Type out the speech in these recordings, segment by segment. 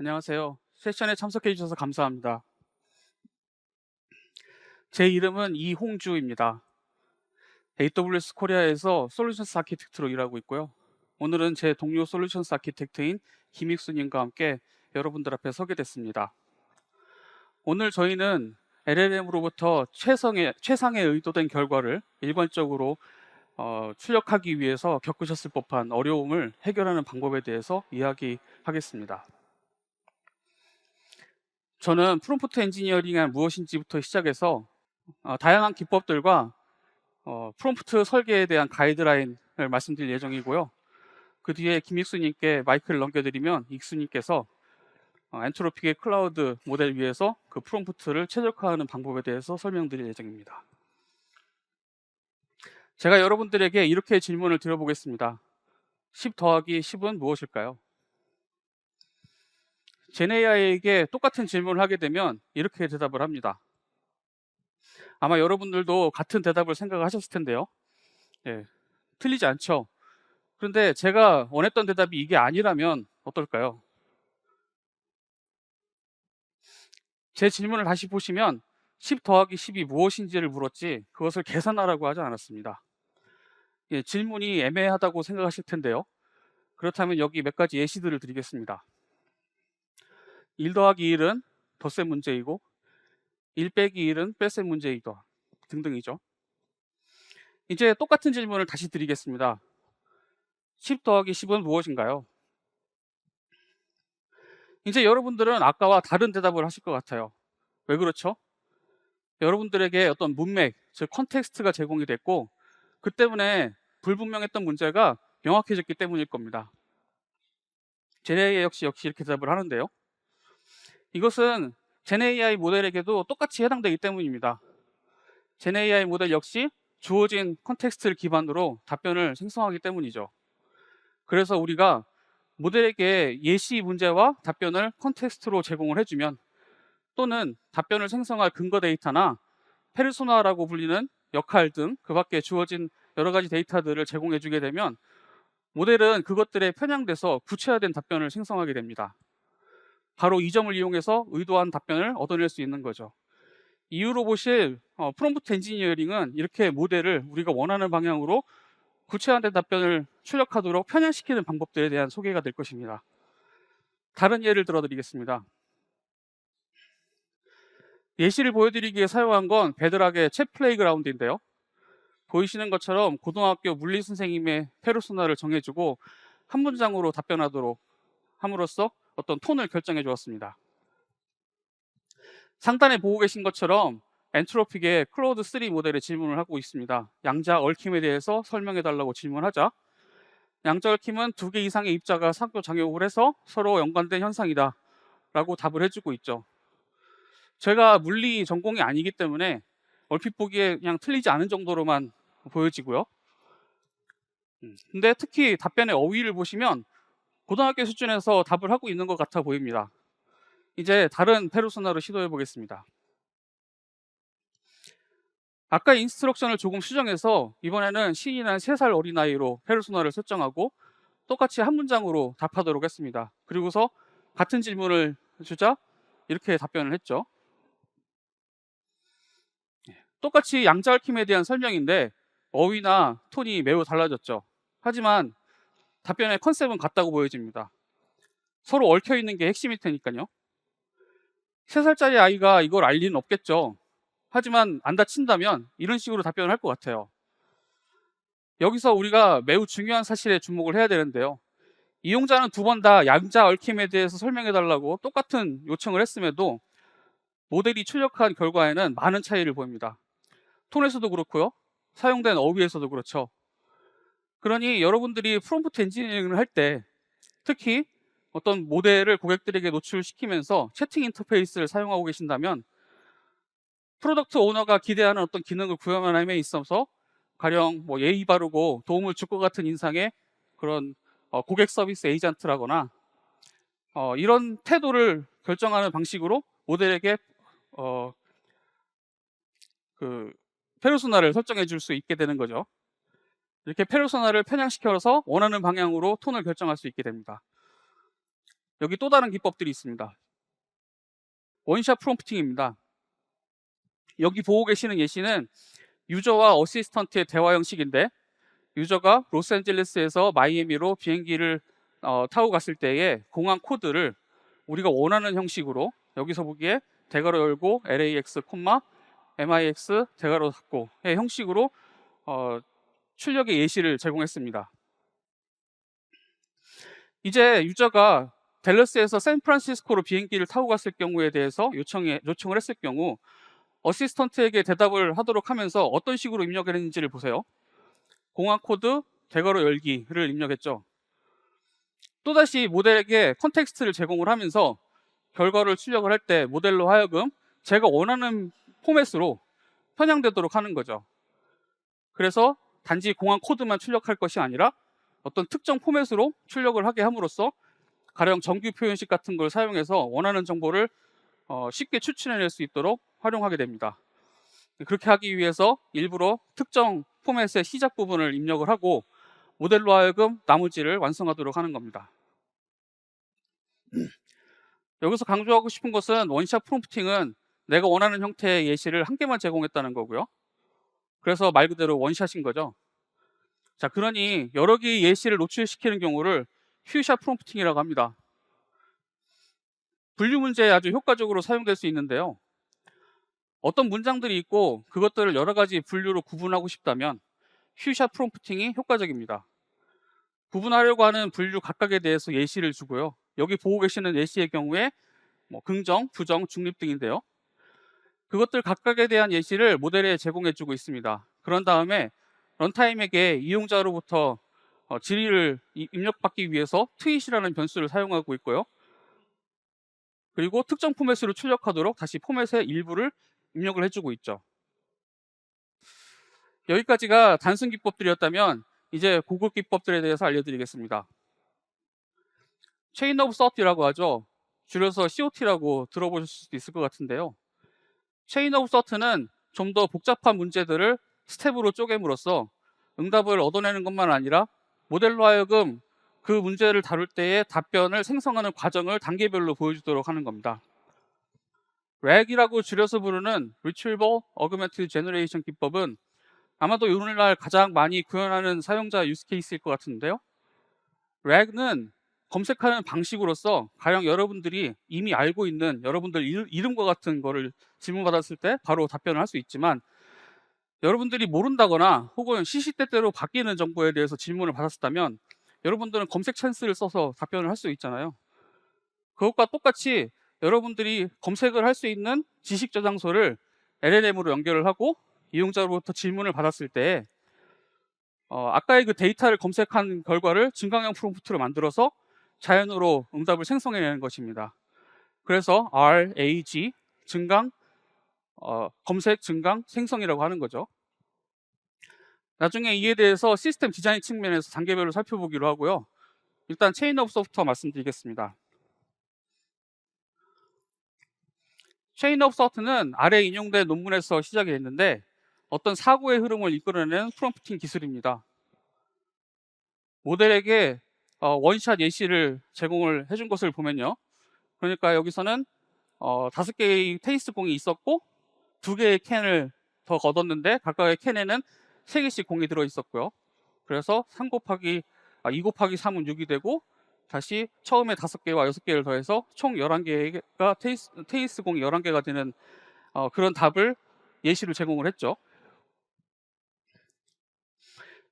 안녕하세요. 세션에 참석해 주셔서 감사합니다. 제 이름은 이홍주입니다. AWS 코리아에서 솔루션스 아키텍트로 일하고 있고요. 오늘은 제 동료 솔루션스 아키텍트인 김익수님과 함께 여러분들 앞에 서게 됐습니다. 오늘 저희는 LLM으로부터 최상의 의도된 결과를 일관적으로 출력하기 위해서 겪으셨을 법한 어려움을 해결하는 방법에 대해서 이야기하겠습니다. 저는 프롬프트 엔지니어링이 무엇인지부터 시작해서 다양한 기법들과 프롬프트 설계에 대한 가이드라인을 말씀드릴 예정이고요. 그 뒤에 김익수님께 마이크를 넘겨드리면 익수님께서 엔트로픽의 클라우드 모델 위에서 그 프롬프트를 최적화하는 방법에 대해서 설명드릴 예정입니다. 제가 여러분들에게 이렇게 질문을 드려보겠습니다. 10 더하기 10은 무엇일까요? 젠AI에게 똑같은 질문을 하게 되면 이렇게 대답을 합니다. 아마 여러분들도 같은 대답을 생각하셨을 텐데요. 예, 틀리지 않죠. 그런데 제가 원했던 대답이 이게 아니라면 어떨까요? 제 질문을 다시 보시면 10 더하기 10이 무엇인지를 물었지 그것을 계산하라고 하지 않았습니다. 예, 질문이 애매하다고 생각하실 텐데요. 그렇다면 여기 몇 가지 예시들을 드리겠습니다. 1 더하기 1은 덧셈 문제이고 1 빼기 1은 뺄셈 문제이다 등등이죠. 이제 똑같은 질문을 다시 드리겠습니다. 10 더하기 10은 무엇인가요? 이제 여러분들은 아까와 다른 대답을 하실 것 같아요. 왜 그렇죠? 여러분들에게 어떤 문맥, 즉 컨텍스트가 제공이 됐고 그 때문에 불분명했던 문제가 명확해졌기 때문일 겁니다. 젠AI 역시 이렇게 대답을 하는데요. 이것은 젠AI 모델에게도 똑같이 해당되기 때문입니다. 젠AI 모델 역시 주어진 컨텍스트를 기반으로 답변을 생성하기 때문이죠. 그래서 우리가 모델에게 예시 문제와 답변을 컨텍스트로 제공을 해주면 또는 답변을 생성할 근거 데이터나 페르소나라고 불리는 역할 등 그 밖에 주어진 여러 가지 데이터들을 제공해 주게 되면 모델은 그것들에 편향돼서 구체화된 답변을 생성하게 됩니다. 바로 이 점을 이용해서 의도한 답변을 얻어낼 수 있는 거죠. 이후로 보실 프롬프트 엔지니어링은 이렇게 모델을 우리가 원하는 방향으로 구체화된 답변을 출력하도록 편향시키는 방법들에 대한 소개가 될 것입니다. 다른 예를 들어드리겠습니다. 예시를 보여드리기 위해 사용한 건 베드락의 챗 플레이그라운드인데요. 보이시는 것처럼 고등학교 물리 선생님의 페르소나를 정해주고 한 문장으로 답변하도록 함으로써 어떤 톤을 결정해 주었습니다. 상단에 보고 계신 것처럼 엔트로픽의 클로드 3 모델에 질문을 하고 있습니다. 양자 얽힘에 대해서 설명해 달라고 질문하자 양자 얽힘은 2개 이상의 입자가 상호작용을 해서 서로 연관된 현상이다 라고 답을 해주고 있죠. 제가 물리 전공이 아니기 때문에 얼핏 보기에 그냥 틀리지 않은 정도로만 보여지고요. 근데 특히 답변의 어휘를 보시면 고등학교 수준에서 답을 하고 있는 것 같아 보입니다. 이제 다른 페르소나로 시도해 보겠습니다. 아까 인스트럭션을 조금 수정해서 이번에는 신이 난 3살 어린아이로 페르소나를 설정하고 똑같이 한 문장으로 답하도록 했습니다. 그리고서 같은 질문을 주자 이렇게 답변을 했죠. 똑같이 양자 얽힘에 대한 설명인데 어휘나 톤이 매우 달라졌죠. 하지만 답변의 컨셉은 같다고 보여집니다. 서로 얽혀 있는 게 핵심일 테니까요. 3살짜리 아이가 이걸 알 리는 없겠죠. 하지만 안 다친다면 이런 식으로 답변을 할 것 같아요. 여기서 우리가 매우 중요한 사실에 주목을 해야 되는데요. 이용자는 2번 다 양자 얽힘에 대해서 설명해 달라고 똑같은 요청을 했음에도 모델이 출력한 결과에는 많은 차이를 보입니다. 톤에서도 그렇고요. 사용된 어휘에서도 그렇죠. 그러니 여러분들이 프롬프트 엔지니어링을 할 때 특히 어떤 모델을 고객들에게 노출시키면서 채팅 인터페이스를 사용하고 계신다면 프로덕트 오너가 기대하는 어떤 기능을 구현함에 있어서 가령 뭐 예의 바르고 도움을 줄 것 같은 인상의 그런 고객 서비스 에이전트라거나 이런 태도를 결정하는 방식으로 모델에게 그 페르소나를 설정해 줄 수 있게 되는 거죠. 이렇게 페르소나를 편향시켜서 원하는 방향으로 톤을 결정할 수 있게 됩니다. 여기 또 다른 기법들이 있습니다. 원샷 프롬프팅입니다. 여기 보고 계시는 예시는 유저와 어시스턴트의 대화 형식인데, 유저가 로스앤젤레스에서 마이애미로 비행기를 타고 갔을 때의 공항 코드를 우리가 원하는 형식으로, 여기서 보기에 대괄호 열고 LAX, MIX 대괄호 닫고의 형식으로 출력의 예시를 제공했습니다. 이제 유저가 댈러스에서 샌프란시스코로 비행기를 타고 갔을 경우에 대해서 요청을 했을 경우 어시스턴트에게 대답을 하도록 하면서 어떤 식으로 입력을 했는지를 보세요. 공항 코드 대괄호 열기를 입력했죠. 또다시 모델에게 컨텍스트를 제공을 하면서 결과를 출력을 할 때 모델로 하여금 제가 원하는 포맷으로 편향되도록 하는 거죠. 그래서 단지 공항 코드만 출력할 것이 아니라 어떤 특정 포맷으로 출력을 하게 함으로써 가령 정규 표현식 같은 걸 사용해서 원하는 정보를 쉽게 추출해낼 수 있도록 활용하게 됩니다. 그렇게 하기 위해서 일부러 특정 포맷의 시작 부분을 입력을 하고 모델로 하여금 나머지를 완성하도록 하는 겁니다. 여기서 강조하고 싶은 것은 원샷 프롬프팅은 내가 원하는 형태의 예시를 한 개만 제공했다는 거고요. 그래서 말 그대로 원샷인 거죠. 자, 그러니 여러 개의 예시를 노출시키는 경우를 퓨샷 프롬프팅이라고 합니다. 분류 문제에 아주 효과적으로 사용될 수 있는데요. 어떤 문장들이 있고 그것들을 여러 가지 분류로 구분하고 싶다면 퓨샷 프롬프팅이 효과적입니다. 구분하려고 하는 분류 각각에 대해서 예시를 주고요. 여기 보고 계시는 예시의 경우에 긍정, 부정, 중립 등인데요. 그것들 각각에 대한 예시를 모델에 제공해주고 있습니다. 그런 다음에 런타임에게 이용자로부터 질의를 입력받기 위해서 트윗이라는 변수를 사용하고 있고요. 그리고 특정 포맷으로 출력하도록 다시 포맷의 일부를 입력을 해주고 있죠. 여기까지가 단순 기법들이었다면 이제 고급 기법들에 대해서 알려드리겠습니다. 체인 오브 서트라고 하죠. 줄여서 COT라고 들어보실 수도 있을 것 같은데요. 체인 오브 서트는 좀 더 복잡한 문제들을 스텝으로 쪼갰으로써 응답을 얻어내는 것만 아니라 모델로 하여금 그 문제를 다룰 때의 답변을 생성하는 과정을 단계별로 보여주도록 하는 겁니다. RAG이라고 줄여서 부르는 Retrieval Augmented Generation 기법은 아마도 오늘날 가장 많이 구현하는 사용자 유스 케이스일 것 같은데요. RAG는 검색하는 방식으로서 가령 여러분들이 이미 알고 있는 여러분들 이름과 같은 거를 질문받았을 때 바로 답변을 할 수 있지만, 여러분들이 모른다거나 혹은 시시때때로 바뀌는 정보에 대해서 질문을 받았다면 여러분들은 검색 찬스를 써서 답변을 할 수 있잖아요. 그것과 똑같이 여러분들이 검색을 할 수 있는 지식 저장소를 LLM으로 연결을 하고 이용자로부터 질문을 받았을 때 아까의 그 데이터를 검색한 결과를 증강형 프롬프트로 만들어서 자연으로 응답을 생성해내는 것입니다. 그래서 RAG, 증강, 검색, 증강, 생성이라고 하는 거죠. 나중에 이에 대해서 시스템 디자인 측면에서 단계별로 살펴보기로 하고요. 일단 체인 오브 서트부터 말씀드리겠습니다. 체인 오브 서트는 아래 인용된 논문에서 시작이 됐는데 어떤 사고의 흐름을 이끌어내는 프롬프팅 기술입니다. 모델에게 원샷 예시를 제공을 해준 것을 보면요. 그러니까 여기서는 5개의 테이스트 공이 있었고 2개의 캔을 더 걷었는데 각각의 캔에는 3개씩 공이 들어 있었고요. 그래서 2 곱하기 3은 6이 되고 다시 처음에 5개와 6개를 더해서 총 11개가 테이스트 공이 11개가 되는 그런 답을 예시로 제공을 했죠.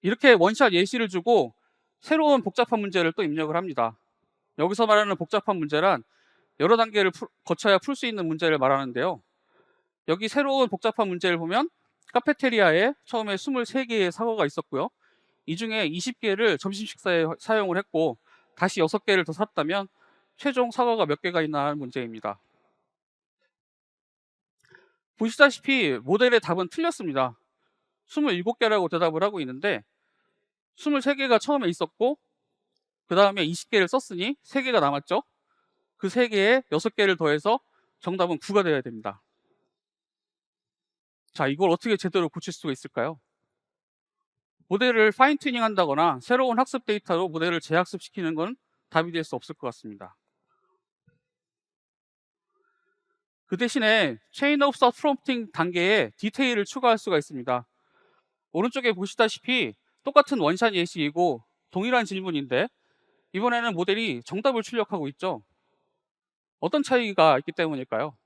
이렇게 원샷 예시를 주고 새로운 복잡한 문제를 또 입력을 합니다. 여기서 말하는 복잡한 문제란 여러 단계를 거쳐야 풀 수 있는 문제를 말하는데요. 여기 새로운 복잡한 문제를 보면 카페테리아에 처음에 23개의 사과가 있었고요. 이 중에 20개를 점심 식사에 사용을 했고 다시 6개를 더 샀다면 최종 사과가 몇 개가 있나 하는 문제입니다. 보시다시피 모델의 답은 틀렸습니다. 27개라고 대답을 하고 있는데 23개가 처음에 있었고 그 다음에 20개를 썼으니 3개가 남았죠. 그 3개에 6개를 더해서 정답은 9가 되어야 됩니다. 자, 이걸 어떻게 제대로 고칠 수가 있을까요? 모델을 파인 튜닝 한다거나 새로운 학습 데이터로 모델을 재학습시키는 건 답이 될 수 없을 것 같습니다. 그 대신에 체인 오브 서트 프롬프팅 단계에 디테일을 추가할 수가 있습니다. 오른쪽에 보시다시피 똑같은 원샷 예시이고 동일한 질문인데 이번에는 모델이 정답을 출력하고 있죠. 어떤 차이가 있기 때문일까요?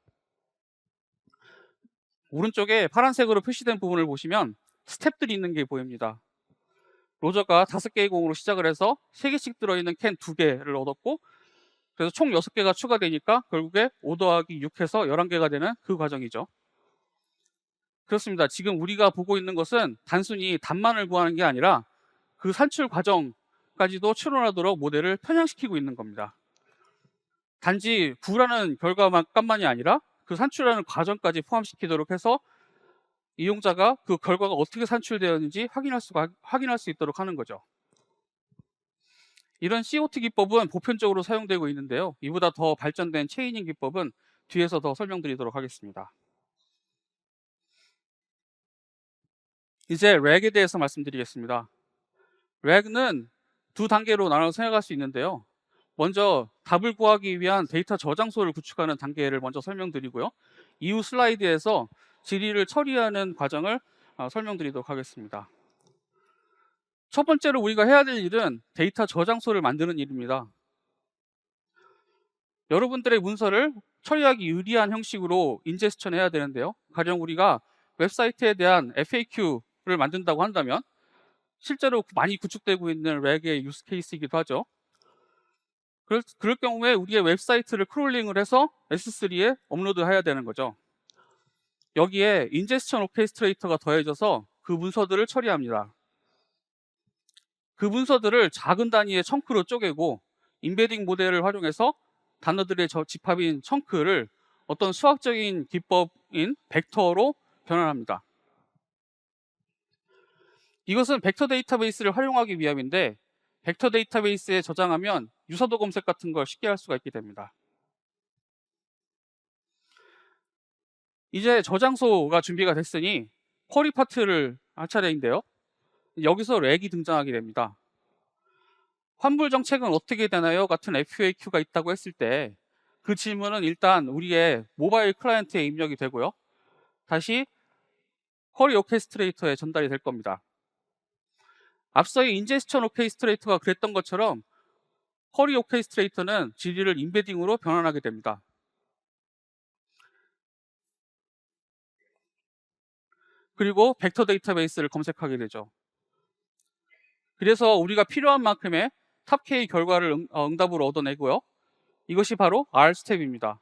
오른쪽에 파란색으로 표시된 부분을 보시면 스텝들이 있는 게 보입니다. 로저가 5개의 공으로 시작을 해서 3개씩 들어있는 캔 2개를 얻었고, 그래서 총 6개가 추가되니까 결국에 5 더하기 6 해서 11개가 되는 그 과정이죠. 그렇습니다. 지금 우리가 보고 있는 것은 단순히 답만을 구하는 게 아니라 그 산출 과정까지도 추론하도록 모델을 편향시키고 있는 겁니다. 단지 구라는 결과값만이 아니라 그 산출하는 과정까지 포함시키도록 해서 이용자가 그 결과가 어떻게 산출되었는지 확인할 수 있도록 하는 거죠. 이런 COT 기법은 보편적으로 사용되고 있는데요. 이보다 더 발전된 체이닝 기법은 뒤에서 더 설명드리도록 하겠습니다. 이제 렉에 대해서 말씀드리겠습니다. 렉은 두 단계로 나눠 생각할 수 있는데요. 먼저 답을 구하기 위한 데이터 저장소를 구축하는 단계를 먼저 설명드리고요. 이후 슬라이드에서 질의를 처리하는 과정을 설명드리도록 하겠습니다. 첫 번째로 우리가 해야 될 일은 데이터 저장소를 만드는 일입니다. 여러분들의 문서를 처리하기 유리한 형식으로 인제스천해야 되는데요. 가령 우리가 웹사이트에 대한 FAQ를 만든다고 한다면 실제로 많이 구축되고 있는 렉의 유스 케이스이기도 하죠. 그럴 경우에 우리의 웹사이트를 크롤링을 해서 S3에 업로드해야 되는 거죠. 여기에 인제스천 오케스트레이터가 더해져서 그 문서들을 처리합니다. 그 문서들을 작은 단위의 청크로 쪼개고 임베딩 모델을 활용해서 단어들의 집합인 청크를 어떤 수학적인 기법인 벡터로 변환합니다. 이것은 벡터 데이터베이스를 활용하기 위함인데 벡터 데이터베이스에 저장하면 유사도 검색 같은 걸 쉽게 할 수가 있게 됩니다. 이제 저장소가 준비가 됐으니 쿼리 파트를 할 차례인데요. 여기서 렉이 등장하게 됩니다. 환불 정책은 어떻게 되나요? 같은 FAQ가 있다고 했을 때 그 질문은 일단 우리의 모바일 클라이언트에 입력이 되고요. 다시 쿼리 오케스트레이터에 전달이 될 겁니다. 앞서의 인제스천 오케스트레이터가 그랬던 것처럼 쿼리 오케스트레이터는 질의를 임베딩으로 변환하게 됩니다. 그리고 벡터 데이터베이스를 검색하게 되죠. 그래서 우리가 필요한 만큼의 탑K 결과를 응답으로 얻어내고요. 이것이 바로 R 스텝입니다.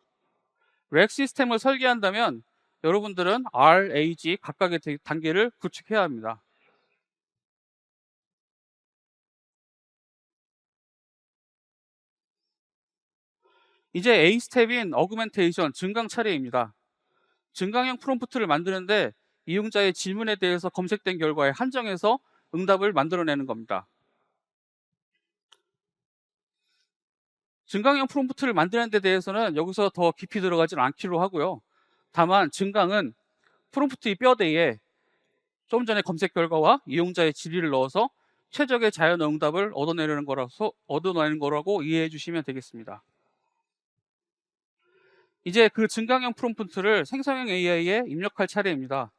렉 시스템을 설계한다면 여러분들은 R, AG 각각의 단계를 구축해야 합니다. 이제 A 스텝인 어그멘테이션, 증강 차례입니다. 증강형 프롬프트를 만드는데 이용자의 질문에 대해서 검색된 결과에 한정해서 응답을 만들어내는 겁니다. 증강형 프롬프트를 만드는 데 대해서는 여기서 더 깊이 들어가지는 않기로 하고요. 다만 증강은 프롬프트의 뼈대에 좀 전에 검색 결과와 이용자의 질의를 넣어서 최적의 자연 응답을 얻어내는 거라고 이해해 주시면 되겠습니다. 이제 그 증강형 프롬프트를 생성형 AI에 입력할 차례입니다.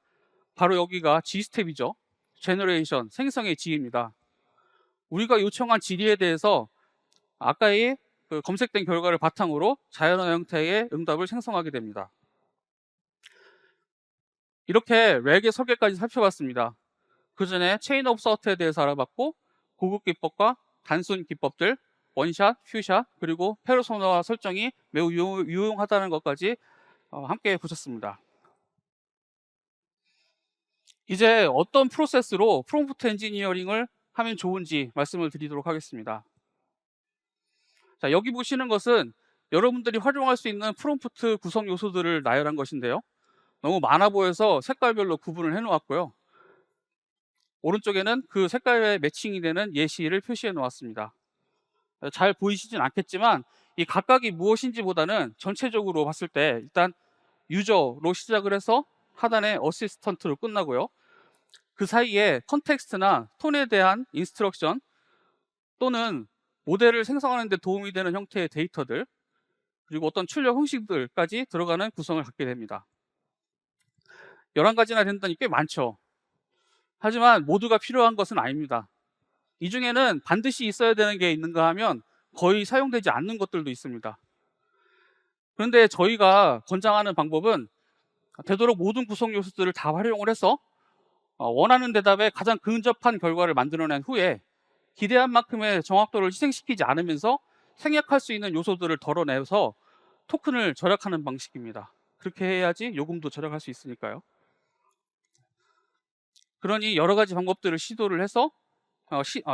바로 여기가 G 스텝이죠. 제너레이션, 생성의 G입니다. 우리가 요청한 질의에 대해서 아까의 그 검색된 결과를 바탕으로 자연어 형태의 응답을 생성하게 됩니다. 이렇게 렉의 설계까지 살펴봤습니다. 그 전에 체인 오브 서트에 대해서 알아봤고 고급 기법과 단순 기법들, 원샷, 퓨샷, 그리고 페르소나 설정이 매우 유용하다는 것까지 함께 보셨습니다. 이제 어떤 프로세스로 프롬프트 엔지니어링을 하면 좋은지 말씀을 드리도록 하겠습니다. 자, 여기 보시는 것은 여러분들이 활용할 수 있는 프롬프트 구성 요소들을 나열한 것인데요. 너무 많아 보여서 색깔별로 구분을 해놓았고요. 오른쪽에는 그 색깔에 매칭이 되는 예시를 표시해 놓았습니다. 잘 보이시진 않겠지만 이 각각이 무엇인지보다는 전체적으로 봤을 때 일단 유저로 시작을 해서 하단에 어시스턴트로 끝나고요. 그 사이에 컨텍스트나 톤에 대한 인스트럭션 또는 모델을 생성하는 데 도움이 되는 형태의 데이터들, 그리고 어떤 출력 형식들까지 들어가는 구성을 갖게 됩니다. 11가지나 된다니 꽤 많죠. 하지만 모두가 필요한 것은 아닙니다. 이 중에는 반드시 있어야 되는 게 있는가 하면 거의 사용되지 않는 것들도 있습니다. 그런데 저희가 권장하는 방법은 되도록 모든 구성 요소들을 다 활용을 해서 원하는 대답에 가장 근접한 결과를 만들어낸 후에 기대한 만큼의 정확도를 희생시키지 않으면서 생략할 수 있는 요소들을 덜어내서 토큰을 절약하는 방식입니다. 그렇게 해야지 요금도 절약할 수 있으니까요. 그러니 여러 가지 방법들을 시도를 해서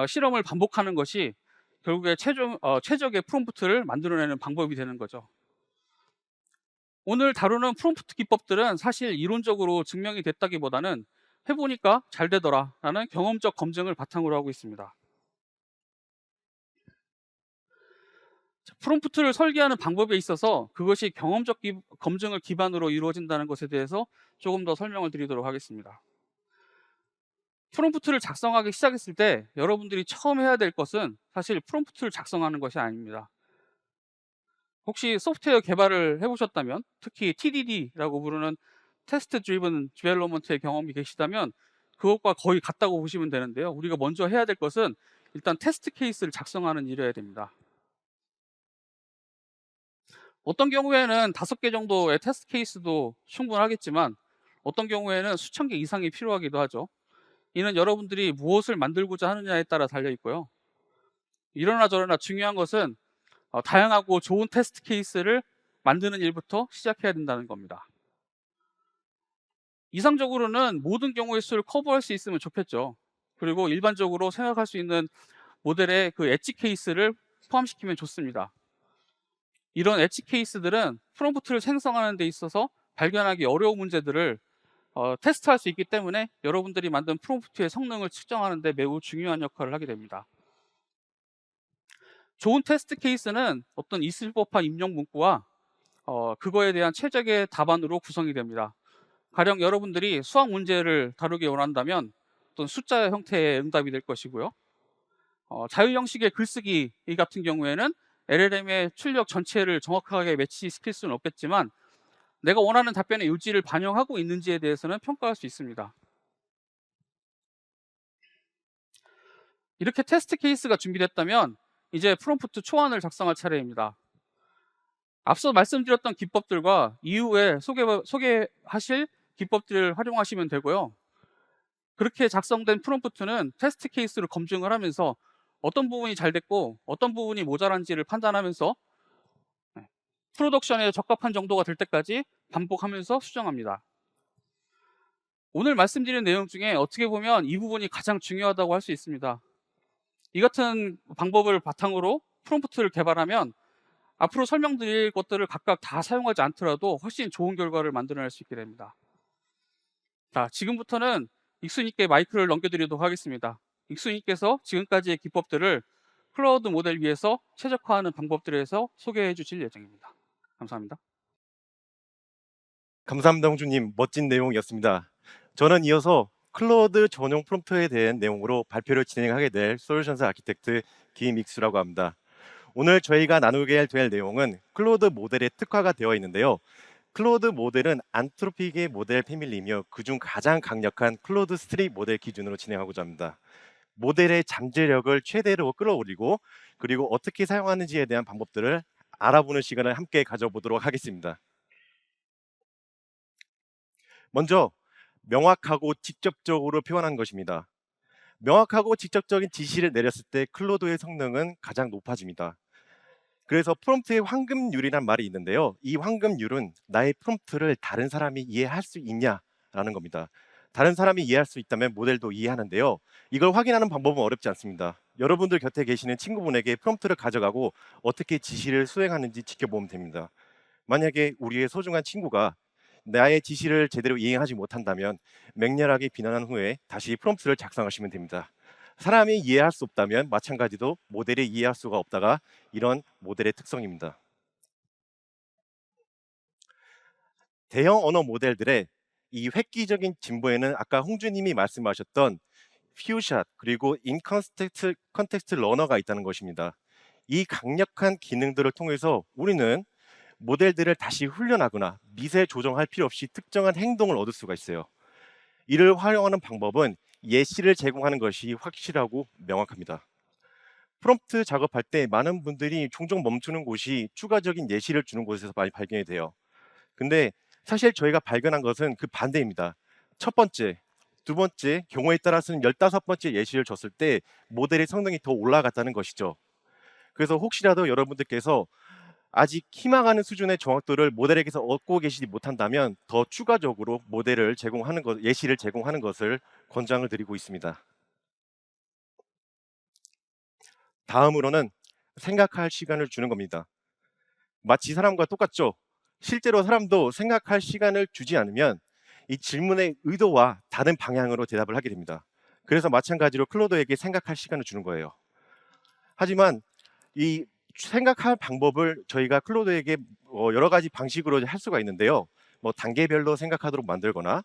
실험을 반복하는 것이 결국에 최적의 프롬프트를 만들어내는 방법이 되는 거죠. 오늘 다루는 프롬프트 기법들은 사실 이론적으로 증명이 됐다기보다는 해보니까 잘 되더라라는 경험적 검증을 바탕으로 하고 있습니다. 프롬프트를 설계하는 방법에 있어서 그것이 경험적 검증을 기반으로 이루어진다는 것에 대해서 조금 더 설명을 드리도록 하겠습니다. 프롬프트를 작성하기 시작했을 때 여러분들이 처음 해야 될 것은 사실 프롬프트를 작성하는 것이 아닙니다. 혹시 소프트웨어 개발을 해보셨다면, 특히 TDD라고 부르는 테스트 드리븐 디벨롭먼트의 경험이 계시다면 그것과 거의 같다고 보시면 되는데요. 우리가 먼저 해야 될 것은 일단 테스트 케이스를 작성하는 일이어야 됩니다. 어떤 경우에는 5개 정도의 테스트 케이스도 충분하겠지만 어떤 경우에는 수천 개 이상이 필요하기도 하죠. 이는 여러분들이 무엇을 만들고자 하느냐에 따라 달려 있고요. 이러나 저러나 중요한 것은 다양하고 좋은 테스트 케이스를 만드는 일부터 시작해야 된다는 겁니다. 이상적으로는 모든 경우의 수를 커버할 수 있으면 좋겠죠. 그리고 일반적으로 생각할 수 있는 모델의 그 엣지 케이스를 포함시키면 좋습니다. 이런 엣지 케이스들은 프롬프트를 생성하는 데 있어서 발견하기 어려운 문제들을 테스트할 수 있기 때문에 여러분들이 만든 프롬프트의 성능을 측정하는 데 매우 중요한 역할을 하게 됩니다. 좋은 테스트 케이스는 어떤 있을 법한 입력 문구와 그거에 대한 최적의 답안으로 구성이 됩니다. 가령 여러분들이 수학 문제를 다루기 원한다면 어떤 숫자 형태의 응답이 될 것이고요. 자유 형식의 글쓰기 같은 경우에는 LLM의 출력 전체를 정확하게 매치시킬 수는 없겠지만 내가 원하는 답변의 요지를 반영하고 있는지에 대해서는 평가할 수 있습니다. 이렇게 테스트 케이스가 준비됐다면 이제 프롬프트 초안을 작성할 차례입니다. 앞서 말씀드렸던 기법들과 이후에 소개하실 기법들을 활용하시면 되고요. 그렇게 작성된 프롬프트는 테스트 케이스를 검증을 하면서 어떤 부분이 잘 됐고 어떤 부분이 모자란지를 판단하면서 프로덕션에 적합한 정도가 될 때까지 반복하면서 수정합니다. 오늘 말씀드린 내용 중에 어떻게 보면 이 부분이 가장 중요하다고 할 수 있습니다. 이 같은 방법을 바탕으로 프롬프트를 개발하면 앞으로 설명드릴 것들을 각각 다 사용하지 않더라도 훨씬 좋은 결과를 만들어낼 수 있게 됩니다. 자, 지금부터는 익수님께 마이크를 넘겨드리도록 하겠습니다. 익수님께서 지금까지의 기법들을 클라우드 모델 위에서 최적화하는 방법들에 대해서 소개해 주실 예정입니다. 감사합니다. 감사합니다, 홍주님. 멋진 내용이었습니다. 저는 이어서 클로드 전용 프롬프트에 대한 내용으로 발표를 진행하게 될 솔루션스 아키텍트 김익수라고 합니다. 오늘 저희가 나누게 될 내용은 클로드 모델에 특화가 되어 있는데요. 클로드 모델은 안트로픽의 모델 패밀리이며 그중 가장 강력한 클로드 스트릿 모델 기준으로 진행하고자 합니다. 모델의 잠재력을 최대로 끌어올리고 그리고 어떻게 사용하는지에 대한 방법들을 알아보는 시간을 함께 가져보도록 하겠습니다. 먼저 명확하고 직접적으로 표현한 것입니다. 명확하고 직접적인 지시를 내렸을 때 클로드의 성능은 가장 높아집니다. 그래서 프롬프트의 황금률이란 말이 있는데요. 이 황금률은 나의 프롬프트를 다른 사람이 이해할 수 있냐라는 겁니다. 다른 사람이 이해할 수 있다면 모델도 이해하는데요. 이걸 확인하는 방법은 어렵지 않습니다. 여러분들 곁에 계시는 친구분에게 프롬프트를 가져가고 어떻게 지시를 수행하는지 지켜보면 됩니다. 만약에 우리의 소중한 친구가 나의 지시를 제대로 이행하지 못한다면 맹렬하게 비난한 후에 다시 프롬프트를 작성하시면 됩니다. 사람이 이해할 수 없다면 마찬가지로 모델이 이해할 수가 없다가 이런 모델의 특성입니다. 대형 언어 모델들의 이 획기적인 진보에는 아까 홍주님이 말씀하셨던 퓨샷 그리고 컨텍스트 러너가 있다는 것입니다. 이 강력한 기능들을 통해서 우리는 모델들을 다시 훈련하거나 미세 조정할 필요 없이 특정한 행동을 얻을 수가 있어요. 이를 활용하는 방법은 예시를 제공하는 것이 확실하고 명확합니다. 프롬프트 작업할 때 많은 분들이 종종 멈추는 곳이 추가적인 예시를 주는 곳에서 많이 발견이 돼요. 근데 사실 저희가 발견한 것은 그 반대입니다. 첫 번째, 두 번째, 경우에 따라서는 15번째 예시를 줬을 때 모델의 성능이 더 올라갔다는 것이죠. 그래서 혹시라도 여러분들께서 아직 희망하는 수준의 정확도를 모델에게서 얻고 계시지 못한다면 더 추가적으로 모델을 제공하는 것, 예시를 제공하는 것을 권장을 드리고 있습니다. 다음으로는 생각할 시간을 주는 겁니다. 마치 사람과 똑같죠. 실제로 사람도 생각할 시간을 주지 않으면 이 질문의 의도와 다른 방향으로 대답을 하게 됩니다. 그래서 마찬가지로 클로드에게 생각할 시간을 주는 거예요. 하지만 이 생각할 방법을 저희가 클로드에게 여러 가지 방식으로 할 수가 있는데요. 뭐 단계별로 생각하도록 만들거나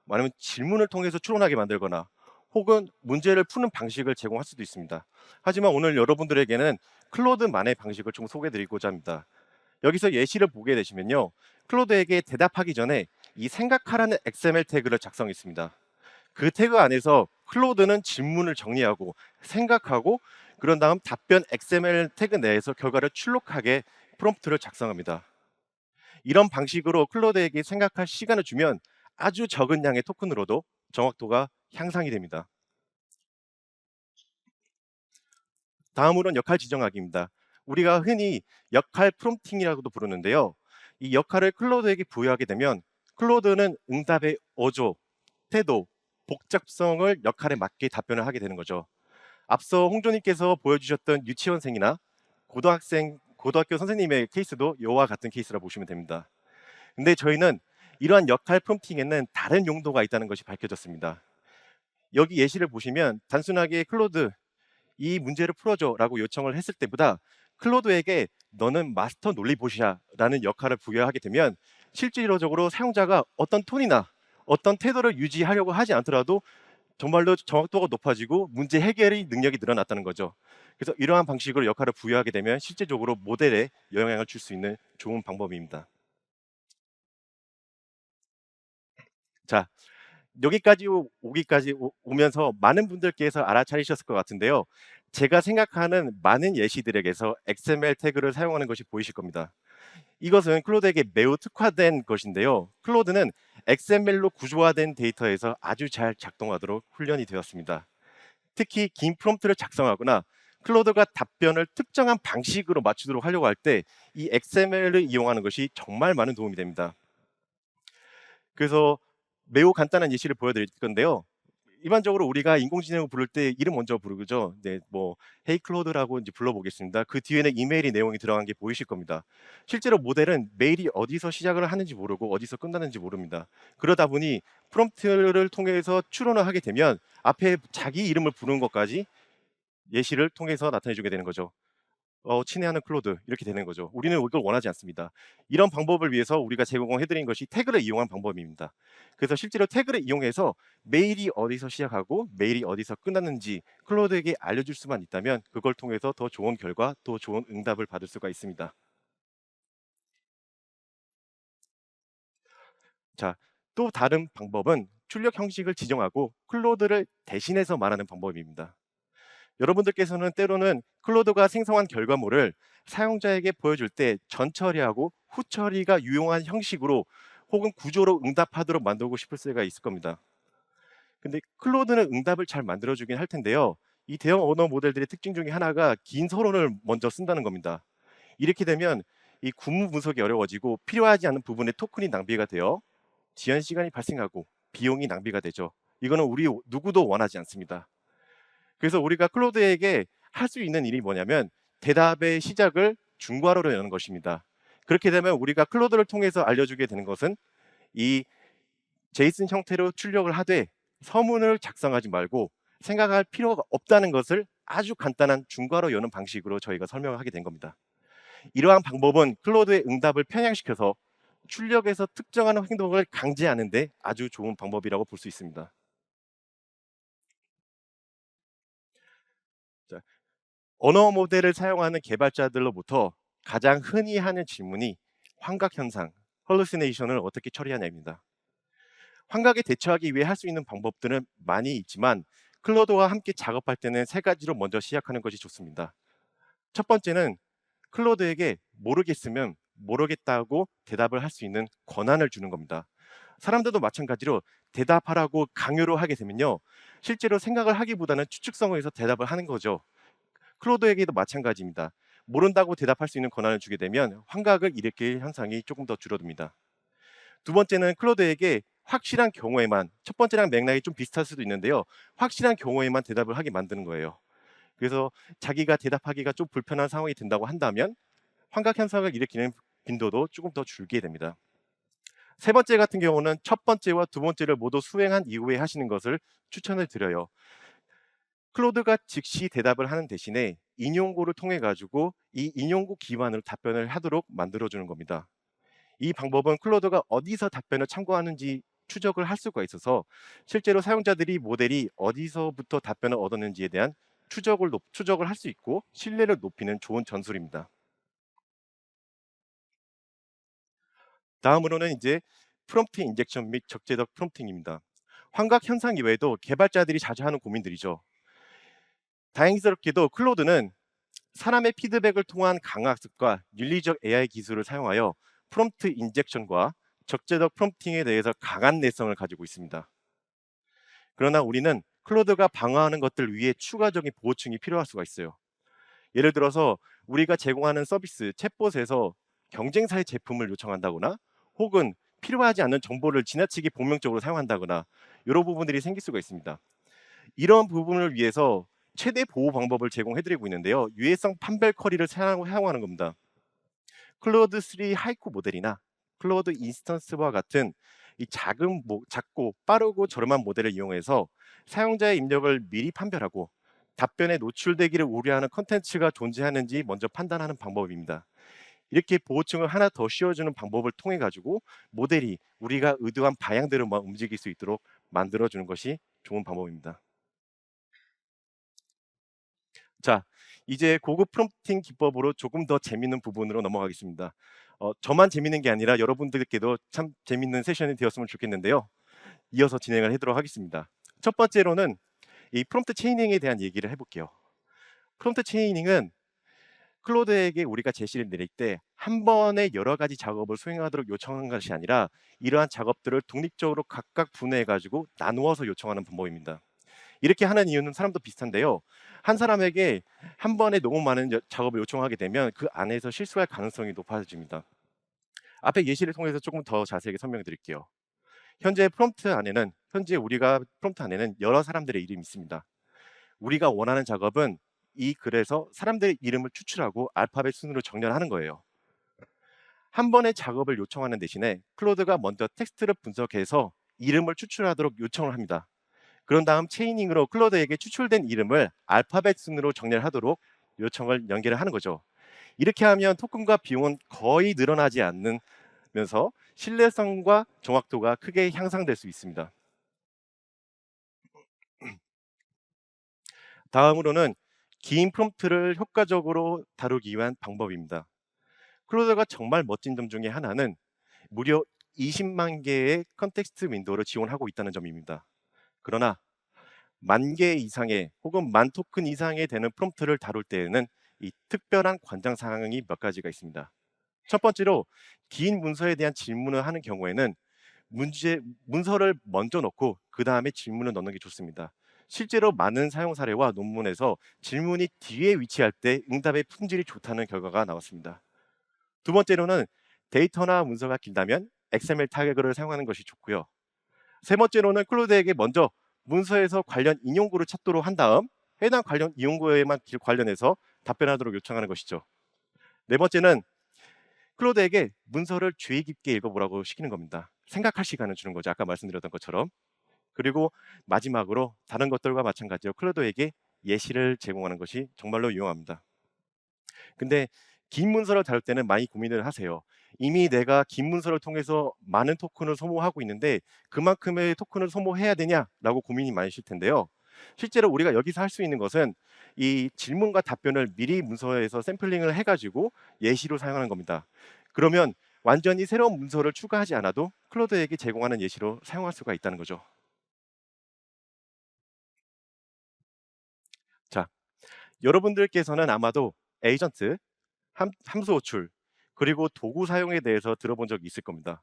아니면 질문을 통해서 추론하게 만들거나 혹은 문제를 푸는 방식을 제공할 수도 있습니다. 하지만 오늘 여러분들에게는 클로드만의 방식을 좀 소개해 드리고자 합니다. 여기서 예시를 보게 되시면요. 클로드에게 대답하기 전에 이 생각하라는 XML 태그를 작성했습니다. 그 태그 안에서 클로드는 질문을 정리하고 생각하고 그런 다음 답변 XML 태그 내에서 결과를 출력하게 프롬프트를 작성합니다. 이런 방식으로 클로드에게 생각할 시간을 주면 아주 적은 양의 토큰으로도 정확도가 향상이 됩니다. 다음으로는 역할 지정하기입니다. 우리가 흔히 역할 프롬프팅이라고도 부르는데요. 이 역할을 클로드에게 부여하게 되면 클로드는 응답의 어조, 태도, 복잡성을 역할에 맞게 답변을 하게 되는 거죠. 앞서 홍조님께서 보여주셨던 유치원생이나 고등학교 선생님의 케이스도 이와 같은 케이스라 보시면 됩니다. 근데 저희는 이러한 역할 프롬프팅에는 다른 용도가 있다는 것이 밝혀졌습니다. 여기 예시를 보시면 단순하게 클로드 이 문제를 풀어줘라고 요청을 했을 때보다 클로드에게 너는 마스터 논리봇이야라는 역할을 부여하게 되면 실질적으로 사용자가 어떤 톤이나 어떤 태도를 유지하려고 하지 않더라도 정말로 정확도가 높아지고 문제 해결의 능력이 늘어났다는 거죠. 그래서 이러한 방식으로 역할을 부여하게 되면 실제적으로 모델에 영향을 줄 수 있는 좋은 방법입니다. 자, 여기까지 오기까지 오면서 많은 분들께서 알아차리셨을 것 같은데요. 제가 생각하는 많은 예시들에게서 XML 태그를 사용하는 것이 보이실 겁니다. 이것은 클로드에게 매우 특화된 것인데요. 클로드는 XML로 구조화된 데이터에서 아주 잘 작동하도록 훈련이 되었습니다. 특히 긴 프롬프트를 작성하거나 클로드가 답변을 특정한 방식으로 맞추도록 하려고 할 때 이 XML을 이용하는 것이 정말 많은 도움이 됩니다. 그래서 매우 간단한 예시를 보여드릴 건데요. 일반적으로 우리가 인공지능을 부를 때 이름 먼저 부르죠. 네, 뭐 헤이 클로드라고 이제 불러보겠습니다. 그 뒤에는 이메일이 내용이 들어간 게 보이실 겁니다. 실제로 모델은 메일이 어디서 시작을 하는지 모르고 어디서 끝나는지 모릅니다. 그러다 보니 프롬프트를 통해서 추론을 하게 되면 앞에 자기 이름을 부르는 것까지 예시를 통해서 나타내 주게 되는 거죠. 친애하는 클로드 이렇게 되는 거죠. 우리는 이걸 원하지 않습니다. 이런 방법을 위해서 우리가 제공해 드린 것이 태그를 이용한 방법입니다. 그래서 실제로 태그를 이용해서 메일이 어디서 시작하고 메일이 어디서 끝났는지 클로드에게 알려줄 수만 있다면 그걸 통해서 더 좋은 결과, 더 좋은 응답을 받을 수가 있습니다. 자, 또 다른 방법은 출력 형식을 지정하고 클로드를 대신해서 말하는 방법입니다. 여러분들께서는 때로는 클로드가 생성한 결과물을 사용자에게 보여줄 때 전처리하고 후처리가 유용한 형식으로 혹은 구조로 응답하도록 만들고 싶을 때가 있을 겁니다. 근데 클로드는 응답을 잘 만들어주긴 할 텐데요. 이 대형 언어 모델들의 특징 중에 하나가 긴 서론을 먼저 쓴다는 겁니다. 이렇게 되면 이 구문 분석이 어려워지고 필요하지 않은 부분에 토큰이 낭비가 되어 지연 시간이 발생하고 비용이 낭비가 되죠. 이거는 우리 누구도 원하지 않습니다. 그래서 우리가 클로드에게 할 수 있는 일이 뭐냐면 대답의 시작을 중괄호로 여는 것입니다. 그렇게 되면 우리가 클로드를 통해서 알려주게 되는 것은 이 제이슨 형태로 출력을 하되 서문을 작성하지 말고 생각할 필요가 없다는 것을 아주 간단한 중괄호 여는 방식으로 저희가 설명을 하게 된 겁니다. 이러한 방법은 클로드의 응답을 편향시켜서 출력에서 특정한 행동을 강제하는 데 아주 좋은 방법이라고 볼 수 있습니다. 자, 언어 모델을 사용하는 개발자들로부터 가장 흔히 하는 질문이 환각 현상, hallucination을 어떻게 처리하냐입니다. 환각에 대처하기 위해 할 수 있는 방법들은 많이 있지만 클로드와 함께 작업할 때는 세 가지로 먼저 시작하는 것이 좋습니다. 첫 번째는 클로드에게 모르겠으면 모르겠다고 대답을 할 수 있는 권한을 주는 겁니다. 사람들도 마찬가지로 대답하라고 강요를 하게 되면요, 실제로 생각을 하기보다는 추측성에서 대답을 하는 거죠. 클로드에게도 마찬가지입니다. 모른다고 대답할 수 있는 권한을 주게 되면 환각을 일으킬 현상이 조금 더 줄어듭니다. 두 번째는 클로드에게 확실한 경우에만, 첫 번째랑 맥락이 좀 비슷할 수도 있는데요, 확실한 경우에만 대답을 하게 만드는 거예요. 그래서 자기가 대답하기가 좀 불편한 상황이 된다고 한다면 환각 현상을 일으키는 빈도도 조금 더 줄게 됩니다. 세 번째 같은 경우는 첫 번째와 두 번째를 모두 수행한 이후에 하시는 것을 추천을 드려요. 클로드가 즉시 대답을 하는 대신에 인용구를 통해 가지고 이 인용구 기반으로 답변을 하도록 만들어 주는 겁니다. 이 방법은 클로드가 어디서 답변을 참고하는지 추적을 할 수가 있어서 실제로 사용자들이 모델이 어디서부터 답변을 얻었는지에 대한 추적을 할 수 있고 신뢰를 높이는 좋은 전술입니다. 다음으로는 이제 프롬프트 인젝션 및 적재적 프롬프팅입니다. 환각 현상 이외에도 개발자들이 자주 하는 고민들이죠. 다행스럽게도 클로드는 사람의 피드백을 통한 강학습과 윤리적 AI 기술을 사용하여 프롬프트 인젝션과 적재적 프롬프팅에 대해서 강한 내성을 가지고 있습니다. 그러나 우리는 클로드가 방어하는 것들 위에 추가적인 보호층이 필요할 수가 있어요. 예를 들어서 우리가 제공하는 서비스 챗봇에서 경쟁사의 제품을 요청한다거나 혹은 필요하지 않는 정보를 지나치게 복명적으로 사용한다거나 이런 부분들이 생길 수가 있습니다. 이런 부분을 위해서 최대 보호 방법을 제공해드리고 있는데요, 유해성 판별 쿼리를 사용하는 겁니다. 클로드 3 하이쿠 모델이나 클로드 인스턴스와 같은 이 작고 빠르고 저렴한 모델을 이용해서 사용자의 입력을 미리 판별하고 답변에 노출되기를 우려하는 컨텐츠가 존재하는지 먼저 판단하는 방법입니다. 이렇게 보호층을 하나 더 씌워주는 방법을 통해 가지고 모델이 우리가 의도한 방향대로만 움직일 수 있도록 만들어주는 것이 좋은 방법입니다. 자, 이제 고급 프롬프팅 기법으로 조금 더 재밌는 부분으로 넘어가겠습니다. 저만 재밌는 게 아니라 여러분들께도 참 재밌는 세션이 되었으면 좋겠는데요. 이어서 진행을 하도록 하겠습니다. 첫 번째로는 이 프롬프트 체이닝에 대한 얘기를 해볼게요. 프롬프트 체이닝은 클로드에게 우리가 제시를 내릴 때 한 번에 여러 가지 작업을 수행하도록 요청한 것이 아니라 이러한 작업들을 독립적으로 각각 분해해 가지고 나누어서 요청하는 방법입니다. 이렇게 하는 이유는 사람도 비슷한데요, 한 사람에게 한 번에 너무 많은 작업을 요청하게 되면 그 안에서 실수할 가능성이 높아집니다. 앞에 예시를 통해서 조금 더 자세하게 설명해 드릴게요. 현재 우리가 프롬프트 안에는 여러 사람들의 이름이 있습니다. 우리가 원하는 작업은 이 글에서 사람들의 이름을 추출하고 알파벳 순으로 정렬하는 거예요. 한 번의 작업을 요청하는 대신에 클로드가 먼저 텍스트를 분석해서 이름을 추출하도록 요청을 합니다. 그런 다음 체이닝으로 클로드에게 추출된 이름을 알파벳 순으로 정렬하도록 요청을 연결을 하는 거죠. 이렇게 하면 토큰과 비용은 거의 늘어나지 않으면서 신뢰성과 정확도가 크게 향상될 수 있습니다. 다음으로는 긴 프롬프트를 효과적으로 다루기 위한 방법입니다. 클로드가 정말 멋진 점 중에 하나는 무려 20만 개의 컨텍스트 윈도우를 지원하고 있다는 점입니다. 그러나 만 개 이상의 혹은 만 토큰 이상의 되는 프롬프트를 다룰 때에는 이 특별한 관장 사항이 몇 가지가 있습니다. 첫 번째로 긴 문서에 대한 질문을 하는 경우에는 문서를 먼저 넣고 그 다음에 질문을 넣는 게 좋습니다. 실제로 많은 사용 사례와 논문에서 질문이 뒤에 위치할 때 응답의 품질이 좋다는 결과가 나왔습니다. 두 번째로는 데이터나 문서가 길다면 XML 타그를 사용하는 것이 좋고요. 세 번째로는 클로드에게 먼저 문서에서 관련 인용구를 찾도록 한 다음 해당 관련 인용구에만 관련해서 답변하도록 요청하는 것이죠. 네 번째는 클로드에게 문서를 주의 깊게 읽어보라고 시키는 겁니다. 생각할 시간을 주는 거죠. 아까 말씀드렸던 것처럼. 그리고 마지막으로 다른 것들과 마찬가지로 클로드에게 예시를 제공하는 것이 정말로 유용합니다. 근데 긴 문서를 다룰 때는 많이 고민을 하세요. 이미 내가 긴 문서를 통해서 많은 토큰을 소모하고 있는데 그만큼의 토큰을 소모해야 되냐라고 고민이 많으실 텐데요. 실제로 우리가 여기서 할 수 있는 것은 이 질문과 답변을 미리 문서에서 샘플링을 해가지고 예시로 사용하는 겁니다. 그러면 완전히 새로운 문서를 추가하지 않아도 클로드에게 제공하는 예시로 사용할 수가 있다는 거죠. 자, 여러분들께서는 아마도 에이전트, 함수 호출, 그리고 도구 사용에 대해서 들어본 적이 있을 겁니다.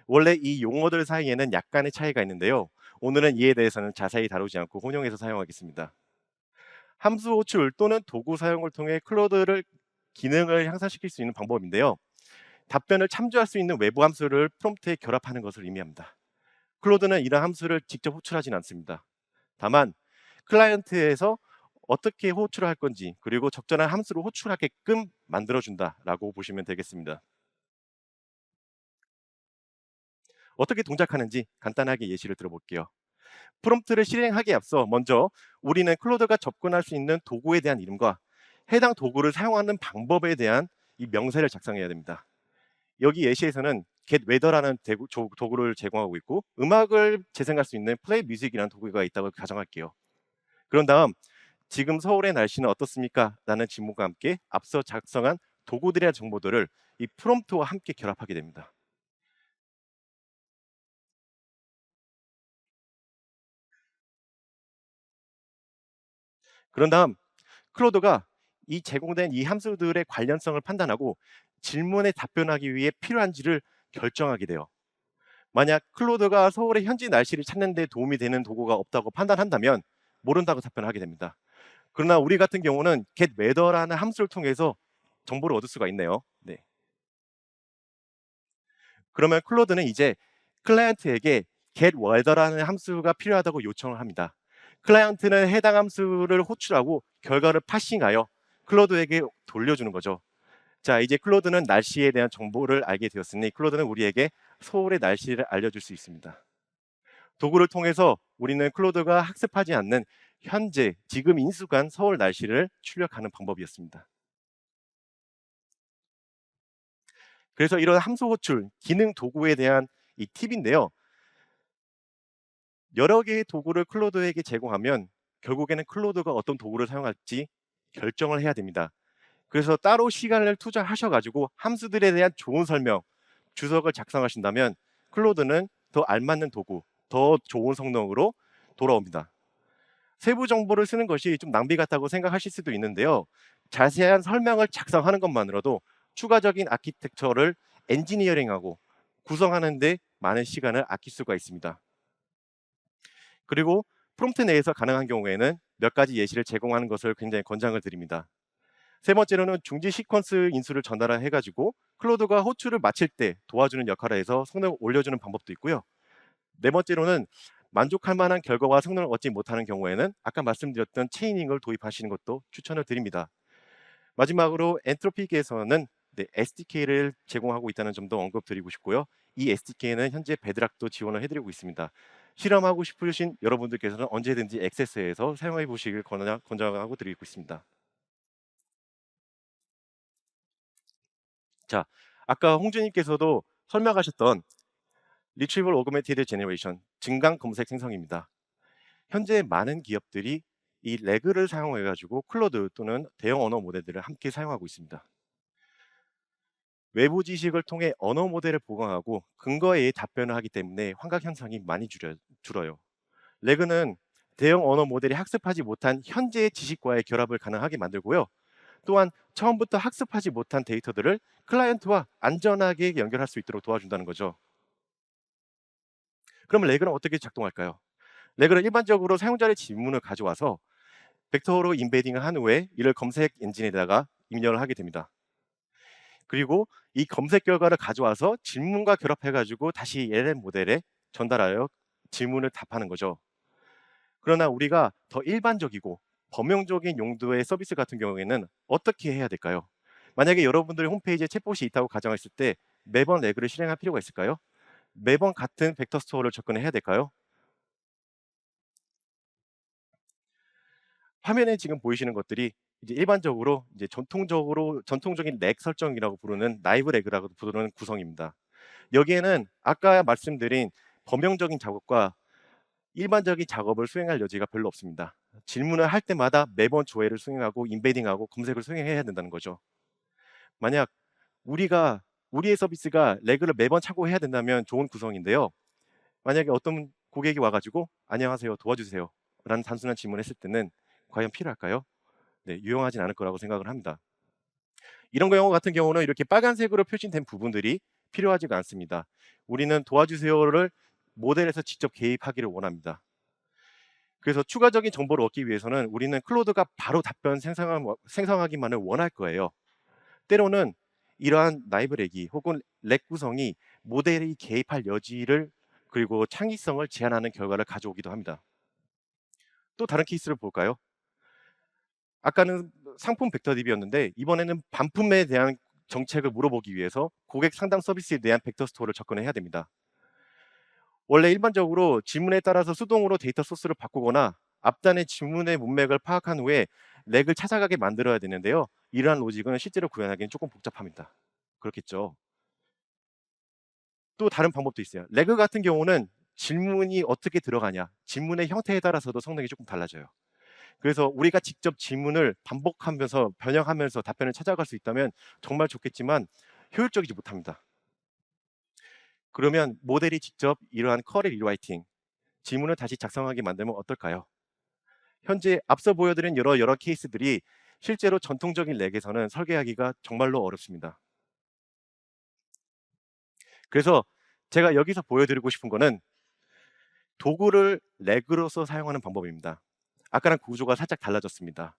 원래 이 용어들 사이에는 약간의 차이가 있는데요. 오늘은 이에 대해서는 자세히 다루지 않고 혼용해서 사용하겠습니다. 함수 호출 또는 도구 사용을 통해 클로드를 기능을 향상시킬 수 있는 방법인데요. 답변을 참조할 수 있는 외부 함수를 프롬프트에 결합하는 것을 의미합니다. 클로드는 이런 함수를 직접 호출하지는 않습니다. 다만 클라이언트에서 어떻게 호출을 할 건지 그리고 적절한 함수를 호출하게끔 만들어준다라고 보시면 되겠습니다. 어떻게 동작하는지 간단하게 예시를 들어볼게요. 프롬프트를 실행하기에 앞서 먼저 우리는 클로드가 접근할 수 있는 도구에 대한 이름과 해당 도구를 사용하는 방법에 대한 이 명세를 작성해야 됩니다. 여기 예시에서는 getWeather라는 도구를 제공하고 있고 음악을 재생할 수 있는 플레이뮤직이라는 도구가 있다고 가정할게요. 그런 다음 지금 서울의 날씨는 어떻습니까? 라는 질문과 함께 앞서 작성한 도구들의 정보들을 이 프롬프트와 함께 결합하게 됩니다. 그런 다음 클로드가 이 제공된 이 함수들의 관련성을 판단하고 질문에 답변하기 위해 필요한지를 결정하게 돼요. 만약 클로드가 서울의 현지 날씨를 찾는 데 도움이 되는 도구가 없다고 판단한다면 모른다고 답변하게 됩니다. 그러나 우리 같은 경우는 getWeather라는 함수를 통해서 정보를 얻을 수가 있네요. 네. 그러면 클로드는 이제 클라이언트에게 getWeather라는 함수가 필요하다고 요청을 합니다. 클라이언트는 해당 함수를 호출하고 결과를 파싱하여 클로드에게 돌려주는 거죠. 자, 이제 클로드는 날씨에 대한 정보를 알게 되었으니 클로드는 우리에게 서울의 날씨를 알려줄 수 있습니다. 도구를 통해서 우리는 클로드가 학습하지 않는 현재, 지금 인수간 서울 날씨를 출력하는 방법이었습니다. 그래서 이런 함수 호출, 기능 도구에 대한 이 팁인데요. 여러 개의 도구를 클로드에게 제공하면 결국에는 클로드가 어떤 도구를 사용할지 결정을 해야 됩니다. 그래서 따로 시간을 투자하셔가지고 함수들에 대한 좋은 설명, 주석을 작성하신다면 클로드는 더 알맞는 도구, 더 좋은 성능으로 돌아옵니다. 세부 정보를 쓰는 것이 좀 낭비 같다고 생각하실 수도 있는데요. 자세한 설명을 작성하는 것만으로도 추가적인 아키텍처를 엔지니어링하고 구성하는 데 많은 시간을 아낄 수가 있습니다. 그리고 프롬프트 내에서 가능한 경우에는 몇 가지 예시를 제공하는 것을 굉장히 권장을 드립니다. 세 번째로는 중지 시퀀스 인수를 전달해가지고 클로드가 호출을 마칠 때 도와주는 역할을 해서 성능을 올려주는 방법도 있고요. 네 번째로는 만족할 만한 결과와 성능을 얻지 못하는 경우에는 아까 말씀드렸던 체이닝을 도입하시는 것도 추천을 드립니다. 마지막으로 엔트로픽에서는 SDK를 제공하고 있다는 점도 언급드리고 싶고요. 이 SDK는 현재 베드락도 지원을 해드리고 있습니다. 실험하고 싶으신 여러분들께서는 언제든지 액세스해서 사용해 보시길 권장하고 드리고 있습니다. 자, 아까 홍준님께서도 설명하셨던 Retrieval Augmented Generation, 증강 검색 생성입니다. 현재 많은 기업들이 이 레그를 사용해 가지고 클로드 또는 대형 언어 모델들을 함께 사용하고 있습니다. 외부 지식을 통해 언어 모델을 보강하고 근거에 의해 답변을 하기 때문에 환각 현상이 많이 줄어요. 레그는 대형 언어 모델이 학습하지 못한 현재의 지식과의 결합을 가능하게 만들고요. 또한 처음부터 학습하지 못한 데이터들을 클라이언트와 안전하게 연결할 수 있도록 도와준다는 거죠. 그러면 레그는 어떻게 작동할까요? 레그는 일반적으로 사용자의 질문을 가져와서 벡터로 인베딩을 한 후에 이를 검색 엔진에다가 입력을 하게 됩니다. 그리고 이 검색 결과를 가져와서 질문과 결합해가지고 다시 LLM 모델에 전달하여 질문을 답하는 거죠. 그러나 우리가 더 일반적이고 범용적인 용도의 서비스 같은 경우에는 어떻게 해야 될까요? 만약에 여러분들의 홈페이지에 챗봇이 있다고 가정했을 때 매번 레그를 실행할 필요가 있을까요? 매번 같은 벡터 스토어를 접근해야 될까요? 화면에 지금 보이시는 것들이 이제 일반적으로 이제 전통적인 렉 설정이라고 부르는 나이브 레그라고 부르는 구성입니다. 여기에는 아까 말씀드린 범용적인 작업과 일반적인 작업을 수행할 여지가 별로 없습니다. 질문을 할 때마다 매번 조회를 수행하고 인베딩하고 검색을 수행해야 된다는 거죠. 만약 우리가 우리의 서비스가 레그를 매번 참고해야 된다면 좋은 구성인데요. 만약에 어떤 고객이 와가지고 안녕하세요, 도와주세요 라는 단순한 질문을 했을 때는 과연 필요할까요? 네, 유용하진 않을 거라고 생각을 합니다. 이런 경우 같은 경우는 이렇게 빨간색으로 표시된 부분들이 필요하지가 않습니다. 우리는 도와주세요를 모델에서 직접 개입하기를 원합니다. 그래서 추가적인 정보를 얻기 위해서는 우리는 클로드가 바로 답변 생성하기만을 원할 거예요. 때로는 이러한 나이브 렉이 혹은 렉 구성이 모델이 개입할 여지를 그리고 창의성을 제한하는 결과를 가져오기도 합니다. 또 다른 케이스를 볼까요? 아까는 상품 벡터 DB였는데 이번에는 반품에 대한 정책을 물어보기 위해서 고객 상담 서비스에 대한 벡터 스토어를 접근해야 됩니다. 원래 일반적으로 질문에 따라서 수동으로 데이터 소스를 바꾸거나 앞단의 질문의 문맥을 파악한 후에 렉을 찾아가게 만들어야 되는데요. 이러한 로직은 실제로 구현하기는 조금 복잡합니다. 그렇겠죠. 또 다른 방법도 있어요. 레그 같은 경우는 질문이 어떻게 들어가냐, 질문의 형태에 따라서도 성능이 조금 달라져요. 그래서 우리가 직접 질문을 반복하면서 변형하면서 답변을 찾아갈 수 있다면 정말 좋겠지만 효율적이지 못합니다. 그러면 모델이 직접 이러한 쿼리 리라이팅, 질문을 다시 작성하게 만들면 어떨까요? 현재 앞서 보여드린 여러 케이스들이 실제로 전통적인 렉에서는 설계하기가 정말로 어렵습니다. 그래서 제가 여기서 보여드리고 싶은 거는 도구를 렉으로서 사용하는 방법입니다. 아까랑 구조가 살짝 달라졌습니다.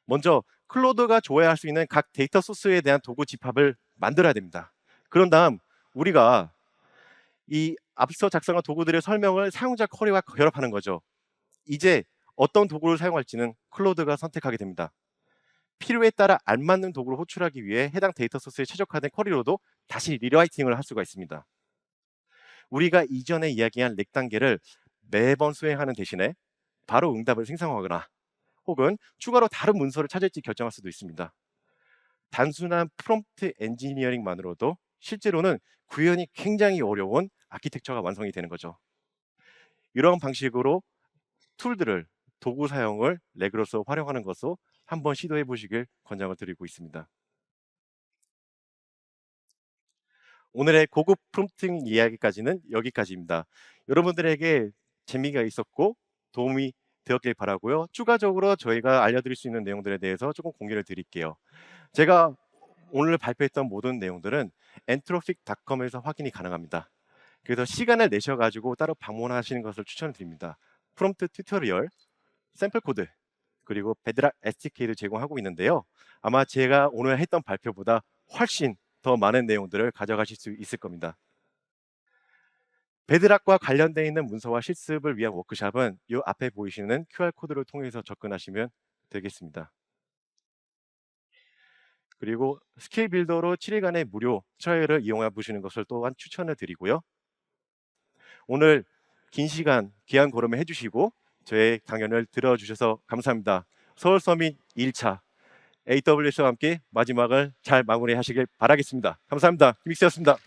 먼저 클로드가 조회할 수 있는 각 데이터 소스에 대한 도구 집합을 만들어야 됩니다. 그런 다음 우리가 이 앞서 작성한 도구들의 설명을 사용자 쿼리와 결합하는 거죠. 이제 어떤 도구를 사용할지는 클로드가 선택하게 됩니다. 필요에 따라 알맞는 도구를 호출하기 위해 해당 데이터 소스에 최적화된 쿼리로도 다시 리라이팅을 할 수가 있습니다. 우리가 이전에 이야기한 렉 단계를 매번 수행하는 대신에 바로 응답을 생성하거나 혹은 추가로 다른 문서를 찾을지 결정할 수도 있습니다. 단순한 프롬프트 엔지니어링만으로도 실제로는 구현이 굉장히 어려운 아키텍처가 완성이 되는 거죠. 이런 방식으로 툴들을 도구 사용을 렉으로서 활용하는 것도 한번 시도해 보시길 권장을 드리고 있습니다. 오늘의 고급 프롬프팅 이야기까지는 여기까지입니다. 여러분들에게 재미가 있었고 도움이 되었길 바라고요. 추가적으로 저희가 알려드릴 수 있는 내용들에 대해서 조금 공개를 드릴게요. 제가 오늘 발표했던 모든 내용들은 entropic.com에서 확인이 가능합니다. 그래서 시간을 내셔가지고 따로 방문하시는 것을 추천드립니다. 프롬프트 튜토리얼, 샘플 코드, 그리고 베드락 SDK를 제공하고 있는데요. 아마 제가 오늘 했던 발표보다 훨씬 더 많은 내용들을 가져가실 수 있을 겁니다. 베드락과 관련되어 있는 문서와 실습을 위한 워크샵은 이 앞에 보이시는 QR코드를 통해서 접근하시면 되겠습니다. 그리고 스킬 빌더로 7일간의 무료 트라이얼을 이용해 보시는 것을 또한 추천을 드리고요. 오늘 긴 시간 귀한 걸음을 해주시고 저의 강연을 들어주셔서 감사합니다. 서울 서밋 1차 AWS와 함께 마지막을 잘 마무리하시길 바라겠습니다. 감사합니다. 김익수였습니다.